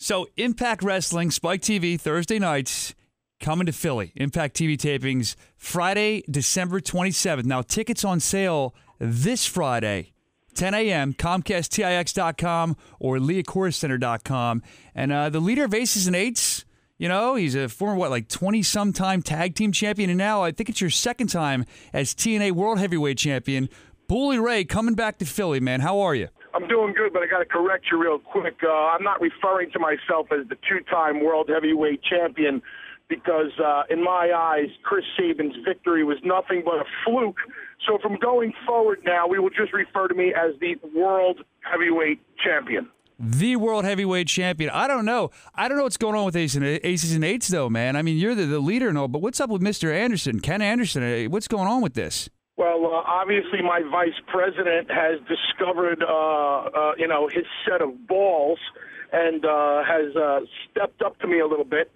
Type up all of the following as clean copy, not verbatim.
So Impact Wrestling, Spike TV, Thursday nights, coming to Philly. Impact TV tapings Friday, December 27th. Now, tickets on sale this Friday, 10 a.m., ComcastTIX.com or LeahCorusCenter.com. And the leader of Aces and Eights, you know, he's a former, 20-some-time tag team champion, and now I think it's your second time as TNA World Heavyweight Champion. Bully Ray coming back to Philly, man. How are you? I'm doing good, but I got to correct you real quick. I'm not referring to myself as the two-time World Heavyweight Champion because, in my eyes, Chris Sabin's victory was nothing but a fluke. So from going forward now, we will just refer to me as the World Heavyweight Champion. The World Heavyweight Champion. I don't know. What's going on with Aces and Eights, though, man. I mean, you're the leader and all, but what's up with Mr. Anderson, Ken Anderson? What's going on with this? Well, obviously my vice president has discovered, his set of balls and has stepped up to me a little bit.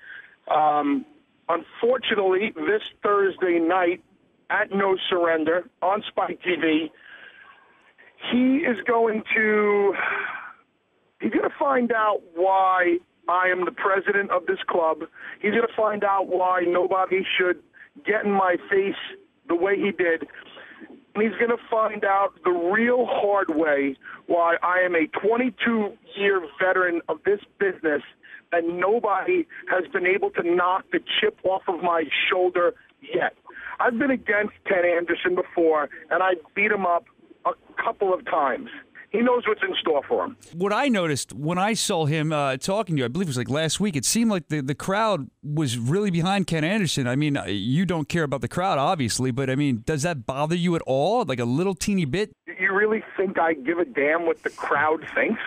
Unfortunately, this Thursday night at No Surrender on Spike TV, he's going to find out why I am the president of this club. He's going to find out why nobody should get in my face the way he did. And he's going to find out the real hard way why I am a 22-year veteran of this business and nobody has been able to knock the chip off of my shoulder yet. I've been against Ken Anderson before, and I beat him up a couple of times. He knows what's in store for him. What I noticed when I saw him talking to you, I believe it was last week, it seemed like the crowd was really behind Ken Anderson. I mean, you don't care about the crowd, obviously, but I mean, does that bother you at all? Like a little teeny bit? You really think I give a damn what the crowd thinks?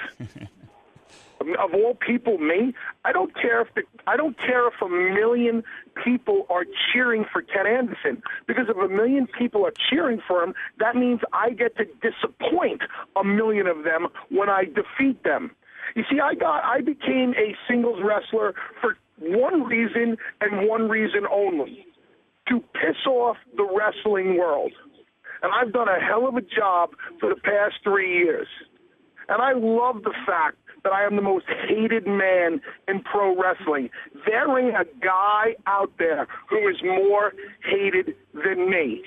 Of all people, me. I don't care if a million people are cheering for Ken Anderson, because if a million people are cheering for him, that means I get to disappoint a million of them when I defeat them. You see, I became a singles wrestler for one reason and one reason only: to piss off the wrestling world. And I've done a hell of a job for the past 3 years. And I love the fact that I am the most hated man in pro wrestling. There ain't a guy out there who is more hated than me.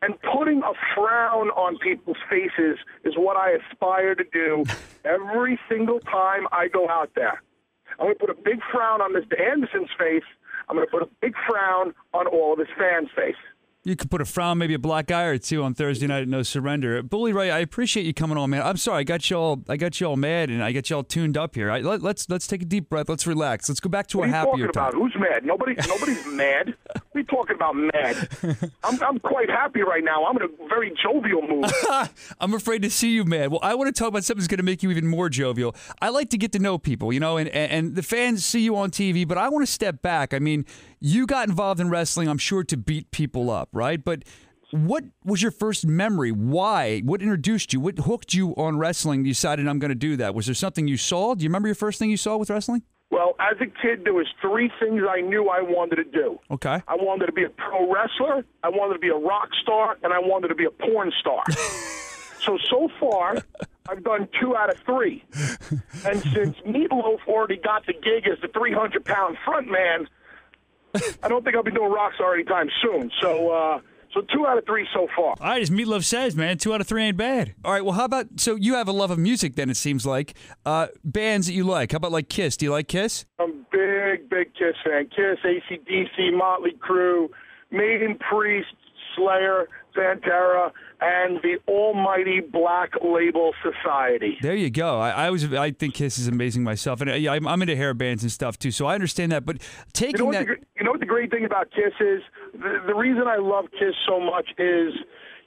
And putting a frown on people's faces is what I aspire to do every single time I go out there. I'm going to put a big frown on Mr. Anderson's face. I'm going to put a big frown on all of his fans' face. You could put a frown, maybe a black eye or two on Thursday night at No Surrender. Bully Ray, I appreciate you coming on, man. I'm sorry, I got you all mad and I got you all tuned up here. Let's take a deep breath. Let's relax. Let's go back to a happier time. What are you talking about? Who's mad? Nobody's mad. What are you talking about mad? I'm quite happy right now. I'm in a very jovial mood. I'm afraid to see you mad. Well, I want to talk about something that's going to make you even more jovial. I like to get to know people, you know, and the fans see you on TV, but I want to step back. I mean, you got involved in wrestling, I'm sure, to beat people up, right? But what was your first memory? Why? What introduced you? What hooked you on wrestling? You decided, I'm going to do that. Was there something you saw? Do you remember your first thing you saw with wrestling? Well, as a kid, there was 3 things I knew I wanted to do. Okay. I wanted to be a pro wrestler, I wanted to be a rock star, and I wanted to be a porn star. So far, I've done 2 out of 3. And since Meatloaf already got the gig as the 300-pound front man, I don't think I'll be doing Rockstar anytime soon. So 2 out of 3 so far. All right, as Meatloaf says, man, 2 out of 3 ain't bad. All right, well, how about, so you have a love of music then, it seems like. Bands that you like. How about like Kiss? Do you like Kiss? I'm a big Kiss fan. Kiss, AC/DC, Motley Crue, Maiden, Priest, Slayer, Pantera, and the almighty Black Label Society. There you go. I think Kiss is amazing myself, and I'm into hair bands and stuff too, so I understand that. But taking you know what the great thing about Kiss is? The reason I love Kiss so much is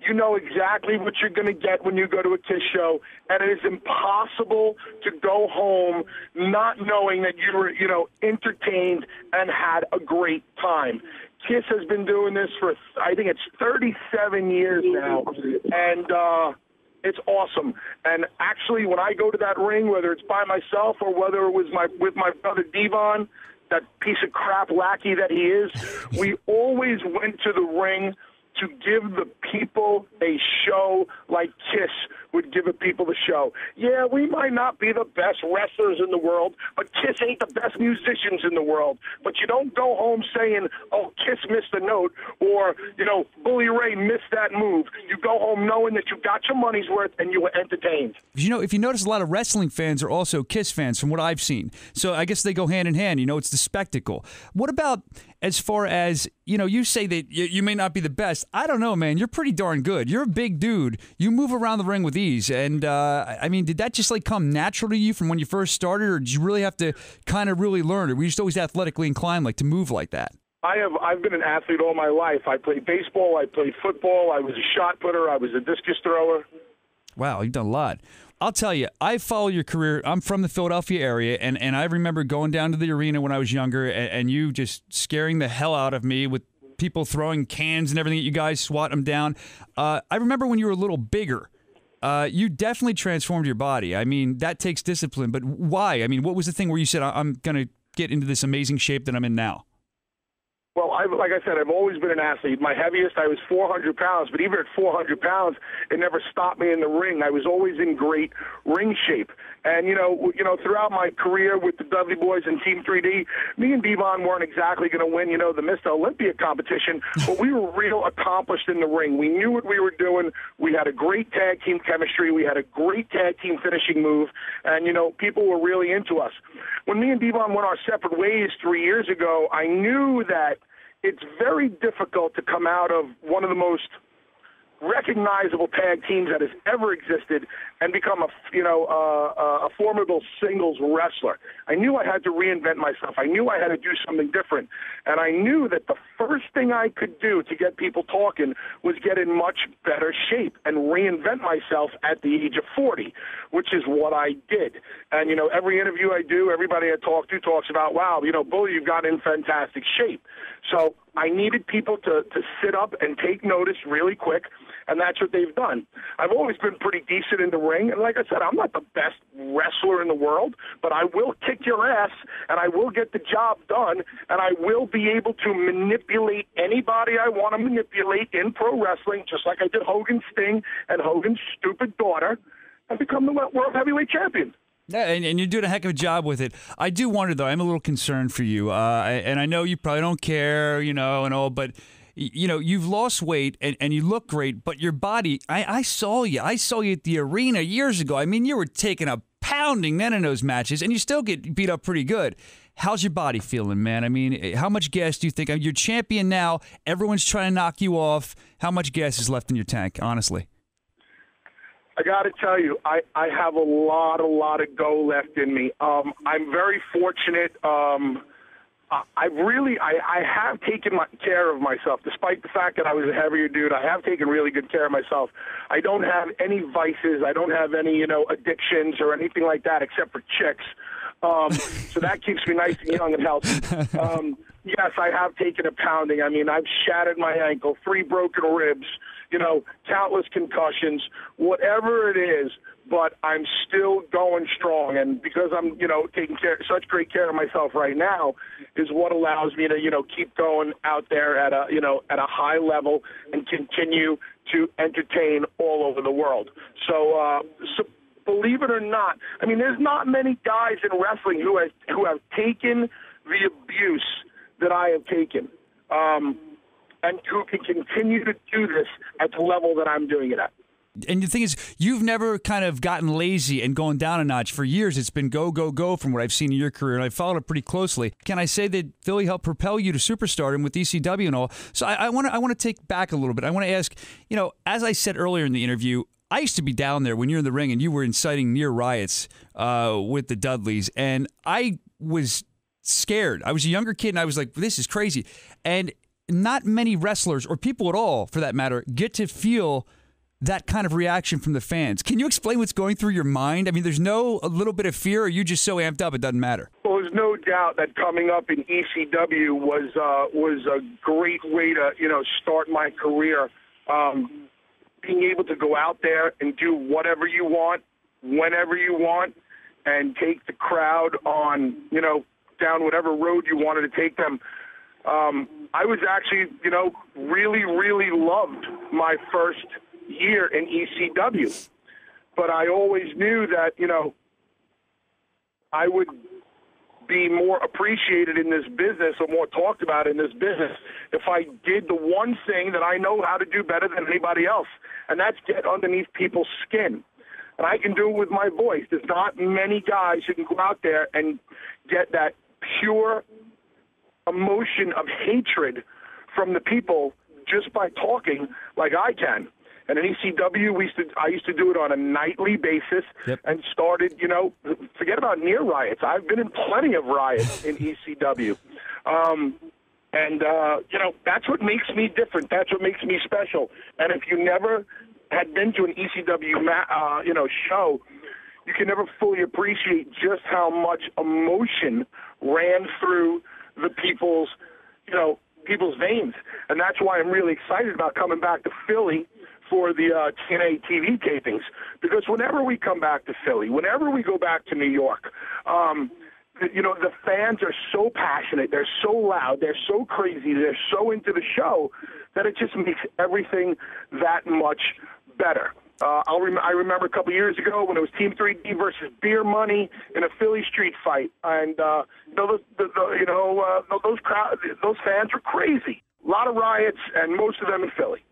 you know exactly what you're going to get when you go to a Kiss show, and it is impossible to go home not knowing that you were, entertained and had a great time. Kiss has been doing this for, I think it's 37 years now, and it's awesome. And actually, when I go to that ring, whether it's by myself or whether it was with my brother Devon, that piece of crap lackey that he is, we always went to the ring to give the people a show like Kiss would give people the show. Yeah, we might not be the best wrestlers in the world, but Kiss ain't the best musicians in the world. But you don't go home saying, oh, Kiss missed a note, or, Bully Ray missed that move. You go home knowing that you got your money's worth and you were entertained. If you notice, a lot of wrestling fans are also Kiss fans from what I've seen. So I guess they go hand in hand. It's the spectacle. What about as far as, you say that you may not be the best. I don't know, man. You're pretty darn good. You're a big dude. You move around the ring with ease. And, did that just come natural to you from when you first started, or did you really have to kind of really learn it? Were you just always athletically inclined, to move like that? I've been an athlete all my life. I played baseball. I played football. I was a shot putter. I was a discus thrower. Wow, you've done a lot. I'll tell you, I follow your career. I'm from the Philadelphia area, and I remember going down to the arena when I was younger, and you just scaring the hell out of me with people throwing cans and everything. You guys swat them down. I remember when you were a little bigger. You definitely transformed your body. That takes discipline, but why? What was the thing where you said, I'm going to get into this amazing shape that I'm in now? Well, like I said, I've always been an athlete. My heaviest, I was 400 pounds, but even at 400 pounds, it never stopped me in the ring. I was always in great ring shape. And, throughout my career with the Dudley Boyz and Team 3D, me and Devon weren't exactly going to win, the Mr. Olympia competition, but we were real accomplished in the ring. We knew what we were doing. We had a great tag team chemistry. We had a great tag team finishing move, and, people were really into us. When me and Devon went our separate ways 3 years ago, I knew that it's very difficult to come out of one of the most recognizable tag teams that has ever existed and become a formidable singles wrestler. I knew I had to reinvent myself. I knew I had to do something different. And I knew that the first thing I could do to get people talking was get in much better shape and reinvent myself at the age of 40, which is what I did. And, every interview I do, everybody I talk to talks about, wow, Bully, you've got in fantastic shape. So I needed people to sit up and take notice really quick, and that's what they've done. I've always been pretty decent in the ring, and like I said, I'm not the best wrestler in the world, but I will kick your ass, and I will get the job done, and I will be able to manipulate anybody I want to manipulate in pro wrestling, just like I did Hogan's Sting and Hogan's stupid daughter, and become the world heavyweight champion. Yeah, and you're doing a heck of a job with it. I do wonder, though, I'm a little concerned for you, and I know you probably don't care, and all, but, you've lost weight, and you look great, but your body, I saw you. I saw you at the arena years ago. You were taking a pounding then in those matches, and you still get beat up pretty good. How's your body feeling, man? How much gas do you think? You're champion now. Everyone's trying to knock you off. How much gas is left in your tank, honestly? I got to tell you, I have a lot of go left in me. I'm very fortunate. I have taken care of myself, despite the fact that I was a heavier dude. I have taken really good care of myself. I don't have any vices. I don't have any, addictions or anything like that, except for chicks. So that keeps me nice and young and healthy. Yes, I have taken a pounding. I've shattered my ankle, 3 broken ribs, countless concussions, whatever it is, but I'm still going strong. And because I'm, taking such great care of myself right now is what allows me to, keep going out there at a high level and continue to entertain all over the world. So believe it or not, there's not many guys in wrestling who have taken the abuse that I have taken, and who can continue to do this at the level that I'm doing it at. And the thing is, you've never kind of gotten lazy and going down a notch. For years, it's been go, go, go from what I've seen in your career, and I've followed it pretty closely. Can I say that Philly helped propel you to superstardom with ECW and all? So I want to take back a little bit. I want to ask, as I said earlier in the interview, I used to be down there when you're in the ring and you were inciting near riots with the Dudleys, and I was scared. I was a younger kid, and I was like, this is crazy. And not many wrestlers, or people at all, for that matter, get to feel that kind of reaction from the fans. Can you explain what's going through your mind? There's a little bit of fear, or are you just so amped up it doesn't matter? Well, there's no doubt that coming up in ECW was a great way to, start my career. Being able to go out there and do whatever you want, whenever you want, and take the crowd on, down whatever road you wanted to take them. I was actually, really, really loved my first year in ECW. but I always knew that, I would be more appreciated in this business or more talked about in this business if I did the one thing that I know how to do better than anybody else, and that's get underneath people's skin. And I can do it with my voice. There's not many guys who can go out there and get that pure emotion of hatred from the people just by talking like I can. And in ECW, I used to do it on a nightly basis. Yep. And started, forget about near riots. I've been in plenty of riots in ECW. That's what makes me different. That's what makes me special. And if you never had been to an ECW, show, you can never fully appreciate just how much emotion ran through the people's veins. And that's why I'm really excited about coming back to Philly for the TNA TV tapings, because whenever we come back to Philly, whenever we go back to New York, the fans are so passionate, they're so loud, they're so crazy, they're so into the show that it just makes everything that much better. I remember a couple years ago when it was Team 3D versus Beer Money in a Philly street fight, and those fans were crazy. A lot of riots, and most of them in Philly.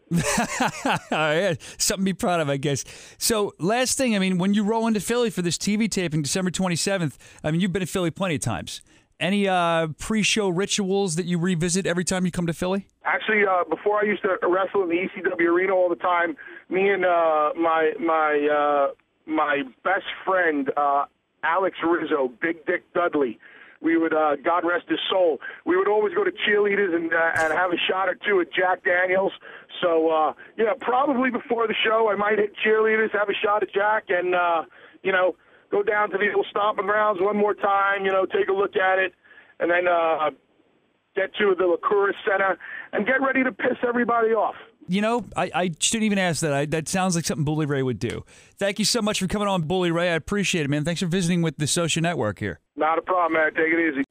Yeah, something to be proud of, I guess. So, last thing, when you roll into Philly for this TV taping, December 27th, you've been to Philly plenty of times. Any pre-show rituals that you revisit every time you come to Philly? Actually, before I used to wrestle in the ECW arena all the time, me and my best friend, Alex Rizzo, Big Dick Dudley, we would, God rest his soul, we would always go to cheerleaders and have a shot or two at Jack Daniels. So, probably before the show, I might hit cheerleaders, have a shot at Jack, and, go down to the old stomping grounds one more time, take a look at it, and then get to the Liqueur Center and get ready to piss everybody off. I shouldn't even ask that. That sounds like something Bully Ray would do. Thank you so much for coming on, Bully Ray. I appreciate it, man. Thanks for visiting with the Soscia Network here. Not a problem, man. Take it easy.